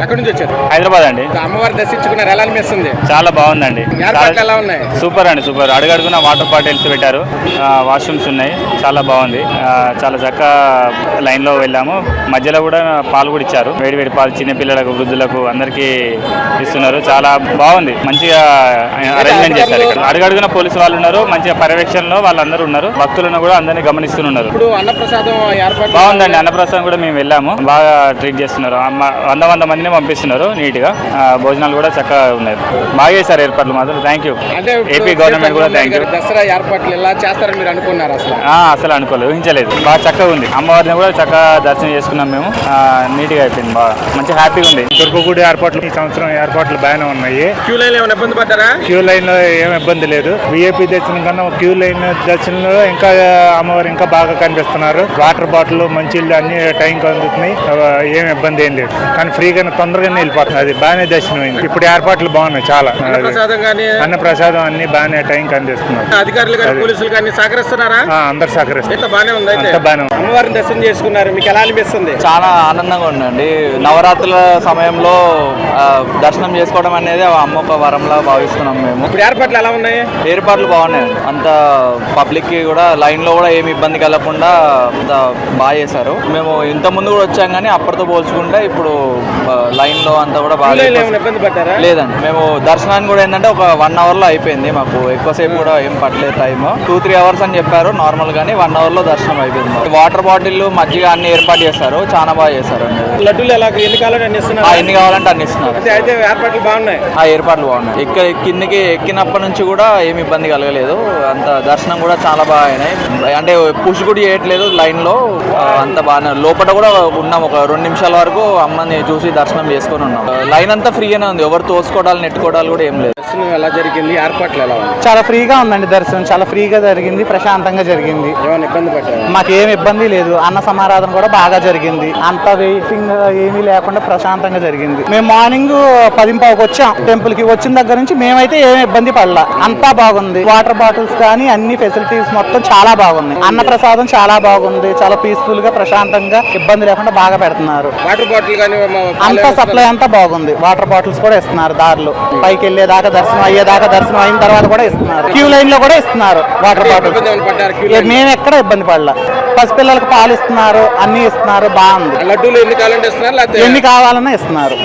ఎక్కడి నుంచి వచ్చారు? హైదరాబాద్ అండి. అమ్మవారి దర్శించుకున్నారు, ఎలా అనిపిస్తుంది? చాలా బాగుందండి. ఏర్పాట్లు ఎలా ఉన్నాయి? సూపర్ అండి, సూపర్. అడుగడుగున వాటర్ బాటిల్స్ పెట్టారు, వాష్రూమ్స్ ఉన్నాయి, చాలా బాగుంది. చాలా చక్కగా లైన్ లో వెళ్ళాము. మధ్యలో కూడా పాలు కూడా ఇచ్చారు, వేడి వేడి పాలు చిన్నపిల్లలకు, వృద్ధులకు అందరికీ ఇస్తున్నారు. చాలా బాగుంది, మంచిగా అరేంజ్మెంట్ చేశారు. ఇక్కడ అడుగడుగున పోలీసు వాళ్ళు ఉన్నారు, మంచిగా పర్యవేక్షణలో వాళ్ళందరూ ఉన్నారు. భక్తులను కూడా అందరినీ గమనిస్తున్నారు. ఇప్పుడు అన్నప్రసాదం ఏర్పాటు బాగుందండి. అన్నప్రసాదం కూడా మేము వెళ్ళాము, బాగా ట్రీట్ చేస్తున్నారు. 100 మందిని పంపిస్తున్నారు నీట్ గా. భోజనాలు కూడా చక్కగా ఉన్నాయి, బాగా చేశారు ఏర్పాట్లు మాత్రం. థ్యాంక్ యూ ఏపీ గవర్నమెంట్ కూడా థ్యాంక్ యూ. దసరా ఏర్పాట్లు ఎలా చేస్తారని మీరు అనుకున్నారు? అసలు అనుకోలేదు, ఊహించలేదు. బాగా చక్కగా ఉంది. అమ్మవారిని కూడా చక్కగా దర్శనం చేసుకున్నాం మేము. నీట్ గా అయిపోయింది, బాగా మంచి హ్యాపీగా ఉంది. దుర్గగుడి ఏర్పాట్లు ఈ సంవత్సరం ఏర్పాట్లు బాగానే ఉన్నాయి. క్యూ లైన్ ఏమైనా ఇబ్బంది పడ్డారా? క్యూ లైన్ లో ఏమి ఇబ్బంది లేదు. విఐపి దర్శనం కన్నా క్యూ లైన్ దర్శనంలో ఇంకా అమ్మవారు ఇంకా బాగా కనిపిస్తున్నారు. వాటర్ బాటిల్ మంచిళ్ళు అన్ని టైంకి అందుతున్నాయి, ఏమి ఇబ్బంది ఏం లేదు. కానీ ఫ్రీగానే తొందరగానే వెళ్ళిపోతుంది, అది బాగానే దర్శనం అయింది. ఇప్పుడు ఏర్పాట్లు బాగున్నాయి చాలా. అన్నప్రసాదం అన్ని బాగానే టైంకి అందిస్తున్నారు. అధికారులు కానీ పోలీసులు కానీ సహకరిస్తున్నారా? అందరు సహకరిస్తారు, బాగానే ఉంది. అమ్మవారిని దర్శనం చేసుకున్నారు, మీకు ఎలా అనిపిస్తుంది? చాలా ఆనందంగా ఉందండి. నవరాత్రుల సమయంలో దర్శనం చేసుకోవడం అనేది అమ్మొక వరంలా భావిస్తున్నాం మేము. ఇప్పుడు ఏర్పాట్లు ఎలా ఉన్నాయి? ఏర్పాట్లు బాగున్నాయండి. అంత పబ్లిక్ కి కూడా లైన్ లో కూడా ఏమి ఇబ్బంది కలగకుండా అంత బాగా చేశారు. మేము ఇంత ముందు కూడా వచ్చాం, కానీ అప్పటితో పోల్చుకుంటే ఇప్పుడు లైన్ లో అంతా కూడా బాగా లేదండి. మేము దర్శనానికి కూడా ఏంటంటే ఒక 1 అవర్ లో అయిపోయింది. మాకు ఎక్కువసేపు కూడా ఏం పట్టలేదు, టైమ్ 2-3 అవర్స్ అని చెప్పారు నార్మల్ గానీ 1 అవర్ లో దర్శనం అయిపోయింది. వాటర్ బాటిల్ మజ్జిగ అన్ని ఏర్పాటు చేస్తారు, చాలా బాగా చేశారు. లడ్డూలు ఎన్ని కావాలంటే అన్ని ఇస్తున్నారు. ఏర్పాట్లు బాగున్నాయి. ఏర్పాట్లు బాగున్నాయి. కిందకి ఎక్కినప్పటి నుంచి కూడా ఏమి ఇబ్బంది కలగలేదు. అంత దర్శనం కూడా చాలా బాగా అయినాయి. అంటే పుష్ కూడా చేయట్లేదు లైన్ లో, అంత బాగా. లోపల కూడా ఉన్నాం, ఒక 2 నిమిషాల వరకు అమ్మని చూసి దర్శనం చేసుకొని ఉన్నాం. లైన్ అంతా ఫ్రీగానే ఉంది, ఎవరు తోసుకోవడాలు నెట్టుకోవడాలు కూడా ఏం లేదు. దర్శనం ఎలా జరిగింది? ఏర్పాట్లు ఎలా ఉంది? చాలా ఫ్రీగా ఉందండి. దర్శనం చాలా ఫ్రీగా జరిగింది, ప్రశాంతంగా జరిగింది. ఏమైనా ఇబ్బంది పడ్డారు? మాకు ఏమి ఇబ్బంది లేదు. అన్న సమారాధన కూడా బాగా జరిగింది. అంత వెయిటింగ్ ఏమీ లేకుండా ప్రశాంతంగా జరిగింది. మేము మార్నింగ్ 10:15కి వచ్చాం టెంపుల్ కి. వచ్చిన దగ్గర నుంచి మేమైతే ఏమి ఇబ్బంది పడలా, అంతా బాగుంది. వాటర్ బాటిల్స్ కానీ అన్ని ఫెసిలిటీస్ మొత్తం చాలా బాగున్నాయి. అన్న ప్రసాదం చాలా బాగుంది, చాలా పీస్ఫుల్ గా ప్రశాంతంగా ఇబ్బంది లేకుండా బాగా పెడుతున్నారు. వాటర్ బాటిల్ కానీ అంతా సప్లై అంతా బాగుంది. వాటర్ బాటిల్స్ కూడా ఇస్తున్నారు దారిలో. పైకి వెళ్ళేదాకా దర్శనం అయ్యేదాకా, దర్శనం అయిన తర్వాత కూడా ఇస్తున్నారు. క్యూ లైన్ లో కూడా ఇస్తున్నారు వాటర్ బాటిల్స్. మేము ఎక్కడ ఇబ్బంది పడలా. పసిపిల్లలకు పాలు ఇస్తున్నారు, అన్ని ఇస్తున్నారు, బాగుంది. లడ్డూలు ఎన్ని కావాలంటే ఇస్తున్నారు, ఎన్ని కావాలన్నా ఇస్తున్నారు.